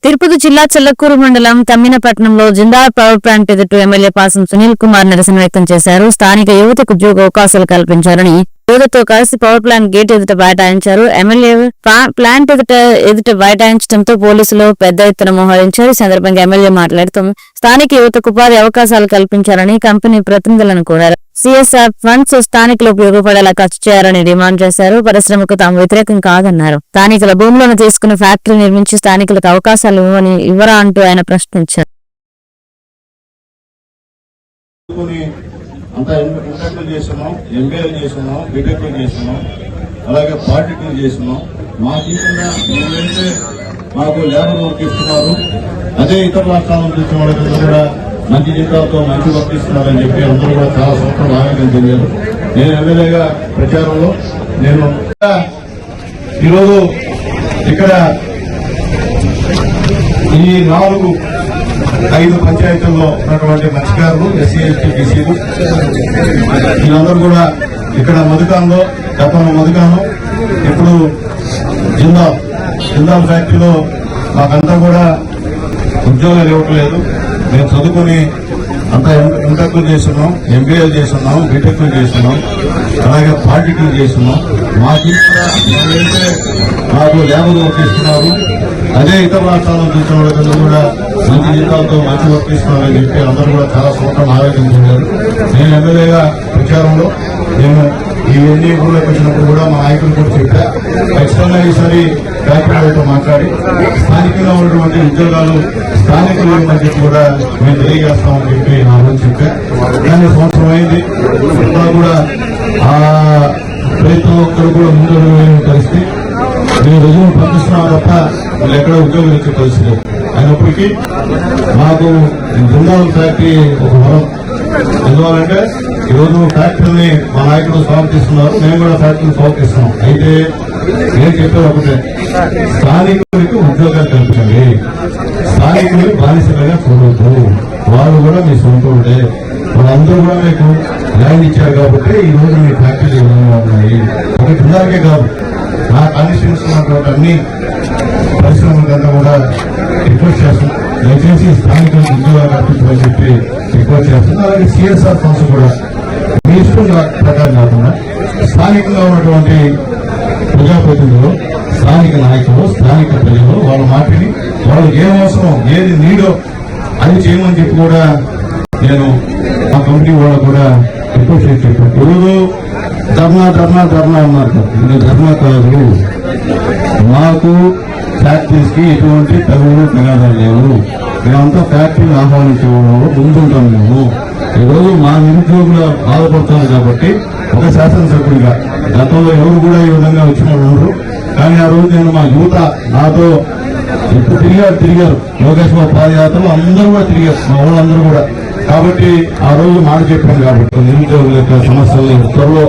తిరుపతి జిల్లా చెల్లకూరు మండలం తమ్మినపట్నంలో Jindal power plant ఎదుట ఎమ్మెల్యే పాసం సునీల్ కుమార్ నిరసన వ్యక్తం చేశారు. స్థానిక యువతకు ఉద్యోగ అవకాశాలు కల్పించాలని యువతతో కలిసి పవర్ ప్లాంట్ గేట్ ఎదుట బైఠాయించారు. ఎమ్మెల్యే ప్లాంట్ ఎదుట బైఠాయించడంతో పోలీసులు పెద్ద ఎత్తున మోహరించారు. ఈ సందర్భంగా ఎమ్మెల్యే మాట్లాడుతూ స్థానిక యువతకు ఉపాధి అవకాశాలు కల్పించాలని కంపెనీ ప్రతినిధులను కోరారు. సిఎస్ఆర్ ఫండ్స్ స్థానికులు ఉపయోగపడేలా ఖర్చు చేయాలని డిమాండ్ చేశారు. పరిశ్రమకు తాము వ్యతిరేకం కాదన్నారు. స్థానికుల భూములను తీసుకుని ఫ్యాక్టరీ నిర్మించి స్థానికులకు అవకాశాలు ఇవ్వరా అంటూ ఆయన ప్రశ్నించారు. అలాగే పార్టీలు చేస్తున్నాం. మాకు లేబర్ వర్క్ ఇస్తున్నారు. అదే ఇతర రాష్ట్రాల నుంచి వచ్చిన వాళ్ళకి కూడా మంచి జీతాలతో మంచి వర్క్ ఇస్తున్నారని చెప్పి అందరూ కూడా చాలా సంవత్సరాలు ఆనందం తెలియదు. నేను ఎమ్మెల్యేగా ప్రచారంలో నేను ఈరోజు ఇక్కడ ఈ 4-5 పంచాయతీల్లో ఉన్నటువంటి మత్స్యకారులు, ఎస్సీ, ఎస్టీ, బీసీలు వీళ్ళందరూ కూడా ఇక్కడ మధుకాంలో గతంలో మధుకాను ఇప్పుడు జిందాల్ ఫ్యాక్టరీలో మాకంతా కూడా ఉద్యోగాలు ఇవ్వట్లేదు. మేము చదువుకుని అంతా ఇంటర్లు చేస్తున్నాం, ఎంబీఏలు చేస్తున్నాం, బీటెక్లు చేస్తున్నాం, అలాగే పాలిటెక్లు చేస్తున్నాం. మాకు లేబర్ వర్క్ ఇస్తున్నారు. అదే ఇతర రాష్ట్రాల నుంచి వచ్చిన వాళ్ళకి కూడా మంచి జీతాలతో మంచి వర్క్ ఇస్తున్నారని చెప్పి అందరూ కూడా చాలా సంవత్సరాలు ఆలోచించారు. నేను ఎమ్మెల్యేగా ప్రచారంలో నేను ఇవన్నీ ఊళ్ళోకి వచ్చినప్పుడు కూడా మా నాయకులు కూడా చెప్పా, ఖచ్చితంగా ఈసారి ఫ్యాక్టరీలతో మాట్లాడి స్థానికంగా ఉన్నటువంటి ఉద్యోగాలు స్థానికులు ఇవ్వమని చెప్పి కూడా మేము తెలియజేస్తామని చెప్పి నా రోజు చెప్పా. కానీ సంవత్సరం అయింది, ఇంకా కూడా ఆ ప్రయత్నం ఒక్కరు కూడా ముందు పరిస్థితి. మేము రుజువులు పంపిస్తున్నాం తప్ప వాళ్ళు ఎక్కడ ఉద్యోగులు ఇచ్చే పరిస్థితి అయినప్పటికీ మాకు జిందాల్ ఫ్యాక్టరీ ఒక వరం. ఎందువల్లంటే ఈరోజు ఫ్యాక్టరీని మా నాయకులు స్వాగతిస్తున్నారు, మేము కూడా ఫ్యాక్టరీని స్వాగతిస్తున్నాం. అయితే నేను చెప్పేది ఒకటే, స్థానికులకు ఉద్యోగాలు కల్పించండి, స్థానికులు బానిసలుగా చూడవద్దు. వాళ్ళు కూడా మీ సొంతూడే, వాళ్ళందరూ కూడా మీకు ల్యాండ్ ఇచ్చారు కాబట్టి ఈ రోజు మీ ఫ్యాక్టరీలు ఏమైనా ఉన్నాయి. ఒక జిల్లాకే కాదు, నా కాన్స్టిట్యూన్స్ ఉన్నటువంటి అన్ని పరిశ్రమలంతా కూడా రిక్వెస్ట్ చేస్తున్నాం, దయచేసి స్థానికులకు ఉద్యోగాలు కల్పించమని చెప్పి రిక్వెస్ట్ చేస్తున్నాం. అలాగే సిఎస్ఆర్ ఫండ్స్ కూడా మీ ఇష్టం ప్రకారం కాకుండా స్థానికంగా ఉన్నటువంటి ప్రజాప్రతినిధులు, స్థానిక నాయకులు, స్థానిక ప్రజలు వాళ్ళ మాటిని వాళ్ళకి ఏం అవసరం, ఏది నీడో అది చేయమని చెప్పి కూడా నేను మా కమిటీ వాళ్ళు కూడా రిక్వెస్ట్ చేసి చెప్పాను. ఈరోజు ధర్నా అన్నారు. ఇది ధర్నా కాదు, మాకు ఫ్యాక్టరీస్ కి ఎటువంటి తగులు తగాదాలు లేవు. మేమంతా ఫ్యాక్టరీని ఆహ్వానించేవాళ్ళు ముందుంటాం. మేము ఈరోజు మా నిరుద్యోగులు బాధపడుతున్నారు కాబట్టి ఒక శాసనసభ్యుడిగా గతంలో ఎవరు కూడా ఈ విధంగా వచ్చిన వాళ్ళు, కానీ ఆ రోజు నేను మా యువత నాతో ఎప్పుడు తిరిగారు లోకేష్ బాబు పాదయాత్రలు అందరూ కూడా తిరిగారు, మా వాళ్ళందరూ కూడా. కాబట్టి ఆ రోజు మాట చెప్పాను కాబట్టి నిరుద్యోగుల యొక్క సమస్యలు త్వరలో